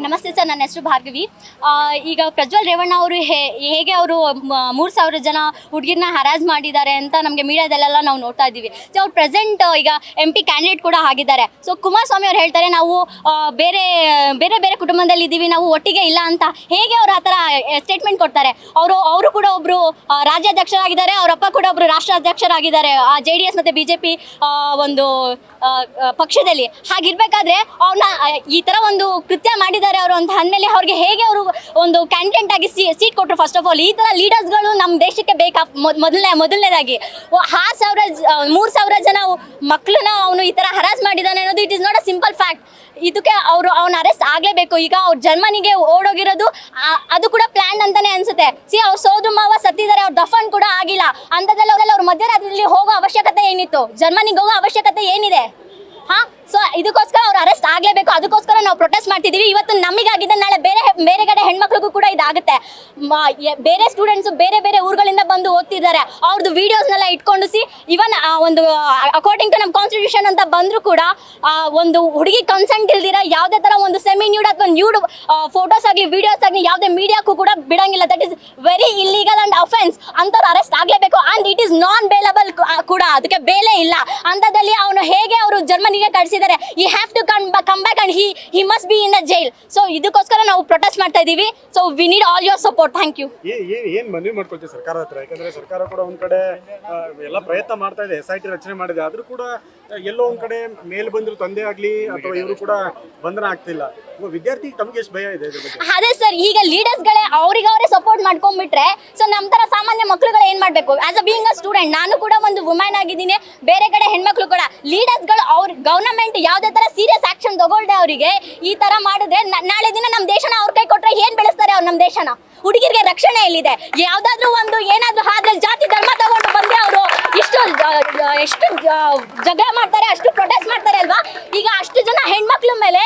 ನಮಸ್ತೆ ಸರ್, ನನ್ನ ಹೆಸರು ಭಾರ್ಗವಿ. ಈಗ ಪ್ರಜ್ವಲ್ ರೇವಣ್ಣ ಅವರು ಹೇಗೆ ಅವರು 3,000 ಜನ ಹುಡುಗಿರನ್ನ ಹರಾಜ್ ಮಾಡಿದ್ದಾರೆ ಅಂತ ನಮಗೆ ಮೀಡಿಯಾದಲ್ಲೆಲ್ಲ ನಾವು ನೋಡ್ತಾ ಇದ್ದೀವಿ. ಸೊ ಅವ್ರು ಪ್ರೆಸೆಂಟ್ ಈಗ MP ಕ್ಯಾಂಡಿಡೇಟ್ ಕೂಡ ಆಗಿದ್ದಾರೆ. ಸೊ ಕುಮಾರಸ್ವಾಮಿ ಅವ್ರು ಹೇಳ್ತಾರೆ ನಾವು ಬೇರೆ ಬೇರೆ ಬೇರೆ ಕುಟುಂಬದಲ್ಲಿ ಇದ್ದೀವಿ, ನಾವು ಒಟ್ಟಿಗೆ ಇಲ್ಲ ಅಂತ. ಹೇಗೆ ಅವರು ಆ ಥರ ಸ್ಟೇಟ್ಮೆಂಟ್ ಕೊಡ್ತಾರೆ? ಅವರು ಕೂಡ ಒಬ್ಬರು ರಾಜ್ಯಾಧ್ಯಕ್ಷರಾಗಿದ್ದಾರೆ, ಅವರಪ್ಪ ಕೂಡ ಒಬ್ಬರು ರಾಷ್ಟ್ರಾಧ್ಯಕ್ಷರಾಗಿದ್ದಾರೆ JDS ಮತ್ತು BJP ಒಂದು ಪಕ್ಷದಲ್ಲಿ. ಹಾಗಿರ್ಬೇಕಾದ್ರೆ ಅವ್ರನ್ನ ಈ ಥರ ಒಂದು ಕೃತ್ಯ ಮಾಡಿದ್ದಾರೆ ಅವರು ಅಂತ ಅಂದಮೇಲೆ ಅವ್ರಿಗೆ ಹೇಗೆ ಅವರು ಒಂದು ಕ್ಯಾಂಡಿಡೇಟ್ ಆಗಿ ಸೀಟ್ ಕೊಟ್ಟರು? ಫಸ್ಟ್ ಆಫ್ ಆಲ್ ಈ ಥರ ಲೀಡರ್ಸ್ಗಳು ನಮ್ಮ ದೇಶಕ್ಕೆ ಬೇಕಾ? ಮೊದಲನೇದಾಗಿ 3,000 ಜನ ಮಕ್ಕಳನ್ನ ಅವನು ಈ ಥರ ಹರಾಜ್ ಮಾಡಿದ್ದಾನೆ ಅನ್ನೋದು it is not a simple fact. ಇದಕ್ಕೆ ಅವ್ನ ಅರೆಸ್ಟ್ ಆಗಲೇಬೇಕು. ಈಗ ಅವ್ರು ಜರ್ಮನಿಗೆ ಓಡೋಗಿರೋದು ಅದು ಕೂಡ ಪ್ಲಾನ್ ಅಂತಾನೆ ಅನ್ಸುತ್ತೆ. ಅವ್ರ ಸೋದರ ಮಾವ ಸತ್ತಿದ್ದಾರೆ, ಅವ್ರ ದಫನ್ ಕೂಡ ಆಗಿಲ್ಲ. ಅಂಥದ್ರಲ್ಲಿ ಅವ್ರು ಮಧ್ಯರಾತ್ರಿಯಲ್ಲಿ ಹೋಗೋ ಅವಶ್ಯಕತೆ ಏನಿತ್ತು? ಜರ್ಮನಿಗೆ ಹೋಗೋ ಅವಶ್ಯಕತೆ ಏನಿದೆ? ಸೊ ಇದಕ್ಕೋಸ್ಕರ ಅವ್ರು ಅರೆಸ್ಟ್ ಆಗಲೇಬೇಕು. ಅದಕ್ಕೋಸ್ಕರ ನಾವು ಪ್ರೊಟೆಸ್ಟ್ ಮಾಡ್ತಿದ್ದೀವಿ. ಇವತ್ತು ನಮಗಾಗಿದೆ, ನಾಳೆ ಬೇರೆ ಕಡೆ ಹೆಣ್ಮಕ್ಳಿಗೂ ಕೂಡ ಇದಾಗುತ್ತೆ. ಬೇರೆ ಸ್ಟೂಡೆಂಟ್ಸು ಬೇರೆ ಬೇರೆ ಊರುಗಳಿಂದ ಬಂದು ಓದ್ತಿದ್ದಾರೆ. ಅವ್ರದ್ದು ವೀಡಿಯೋಸ್ನೆಲ್ಲ ಇಟ್ಕೊಂಡು ಇವನ್ ಒಂದು ಅಕಾರ್ಡಿಂಗ್ ಟು ನಮ್ಮ ಕಾನ್ಸ್ಟಿಟ್ಯೂಷನ್ ಅಂತ ಬಂದರೂ ಕೂಡ ಒಂದು ಹುಡುಗಿ ಕನ್ಸೆಂಟ್ ಇಲ್ದಿರ ಯಾವುದೇ ಥರ ಒಂದು ಸೆಮಿ ನ್ಯೂಡ್ ಅಥವಾ ನ್ಯೂಡ್ ಫೋಟೋಸ್ ಆಗಲಿ ವಿಡಿಯೋಸ್ ಆಗಲಿ ಯಾವುದೇ ಮೀಡಿಯಾಕ್ಕೂ ಕೂಡ ಬಿಡಂಗಿಲ್ಲ. That is very illegal and offence. ಅಂಥವ್ರು ಅರೆಸ್ಟ್ ಆಗಲೇಬೇಕು. And it is non bailable ಕೂಡ, ಅದಕ್ಕೆ ಬೇಲೆ ಇಲ್ಲ. ಅಂಥದ್ದಲ್ಲಿ ಅವನು ಹೇಗೆ ಅವರು ಜರ್ಮನಿಗೆ ಕಳಿಸಿದ್ದಾರೆ? he have to come back and he must be in the jail. So ಇದಕ್ಕೋಸ್ಕರ ನಾವು ಪ್ರೊಟೆಸ್ಟ್ ಮಾಡ್ತಾ ಇದೀವಿ. So we need all your support. Thank you. ಏನ್ ಮನವಿ ಮಾಡ್ಕೊಳ್ತೀವಿ ಸರ್ಕಾರದ ಹತ್ರ? ಯಾಕಂದ್ರೆ ಸರ್ಕಾರ ಕೂಡ ಒಂದ್ ಕಡೆ ಎಲ್ಲ ಪ್ರಯತ್ನ ಮಾಡ್ತಾ ಇದೆ, SIT ರಚನೆ ಮಾಡಿದೆ. ಆದ್ರೂ ಕೂಡ ಎಲ್ಲೋ ಒಂದ್ ಕಡೆ ಮೇಲ್ ಬಂದ್ರು ತಂದೆ ಆಗ್ಲಿ ಅಥವಾ ಇವರು ಕೂಡ ಬಂಧನ ಆಗ್ತಿಲ್ಲ. ವಿದ್ಯಾರ್ಥಿ ತಮ್ಗೆ ಎಷ್ಟು ಭಯ ಇದೆ? ಅದೇ ಸರ್, ಈಗ ಲೀಡರ್ಸ್ಗಳೇ ಅವರೇ ಸಪೋರ್ಟ್ ಮಾಡ್ಕೊಂಡ್ಬಿಟ್ರೆ ಸೊ ನಮ್ಮ ತರ ಸಾಮಾನ್ಯ ಮಕ್ಕಳುಗಳು ಏನ್ ಮಾಡ್ಬೇಕು? As a being a student, ನಾನು ಕೂಡ ಒಂದು ವುಮೆನ್ ಆಗಿದ್ದೀನಿ, ಬೇರೆ ಕಡೆ ಹೆಣ್ಮಕ್ಳು ಕೂಡ. ಲೀಡರ್ಸ್ಗಳು ಅವ್ರ ಗವರ್ನಮೆಂಟ್ ಯಾವುದೇ ತರ ಸೀರಿಯಸ್ ಆಕ್ಷನ್ ತಗೊಳ್ದೆ ಅವರಿಗೆ ಈ ತರ ಮಾಡಿದ್ರೆ ನಾಳೆ ದಿನ ನಮ್ಮ ದೇಶನ ಅವ್ರ ಕೈ ಕೊಟ್ರೆ ಏನ್ ಬೆಳೆಸ್ತಾರೆ ಅವ್ರು? ನಮ್ಮ ದೇಶನ ಹುಡುಗಿರಿಗೆ ರಕ್ಷಣೆ ಎಲ್ಲಿದೆ? ಯಾವ್ದಾದ್ರು ಒಂದು ಏನಾದ್ರು ಆದ್ರೆ ಜಾತಿ ಧರ್ಮ ತಗೊಂಡು ಬಂದೆ ಅವರು ಎಷ್ಟು ಜಗಳ ಮಾಡ್ತಾರೆ, ಅಷ್ಟು ಪ್ರೊಟೆಸ್ಟ್ ಮಾಡ್ತಾರೆ ಅಲ್ವಾ? ಈಗ ಅಷ್ಟು ಜನ ಹೆಣ್ಮಕ್ಳ ಮೇಲೆ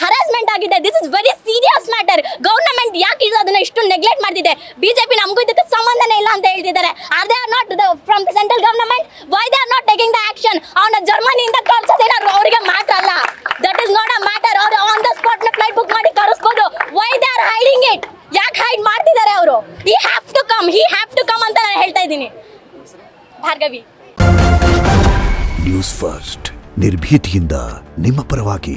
ಹರಾಸ್ಮೆಂಟ್ ಆಗಿದೆ. This is very serious matter. Government ಯಾಕೆ ಅದನ್ನ ಇಷ್ಟು ನೆಗ್ಲೆಕ್ಟ್ ಮಾಡ್ತಿದೆ? BJP ನಮಗೂ ಇದಕ್ಕೆ ಸಂಬಂಧನೇ ಇಲ್ಲ ಅಂತ ಹೇಳ್ತಿದ್ದಾರೆ. Are they are not from the central government? Why they are not taking the action? ಅವನ ಜರ್ಮನಿಯಿಂದ ಕಳ್ಸೋದೇನಾದ್ರು ಅವರಿಗೆ ಮ್ಯಾಟರ್ ಅಲ್ಲ. That is not a matter. ಅವ್ರು on the spot flight book ಮಾಡಿ ಕರೆಸ್ಬೋದು. Why they are hiding it? ಯಾಕೆ hide ಮಾಡ್ತಿದ್ದಾರೆ ಅವರು? he have to come ಅಂತ ನಾನು ಹೇಳ್ತಾ ಇದ್ದೀನಿ. ಭಾರ್ಗವಿ, ನ್ಯೂಸ್ ಫಸ್ಟ್, ನಿರ್ಭೀತಿಯಿಂದ ನಿಮ್ಮ ಪರವಾಗಿ.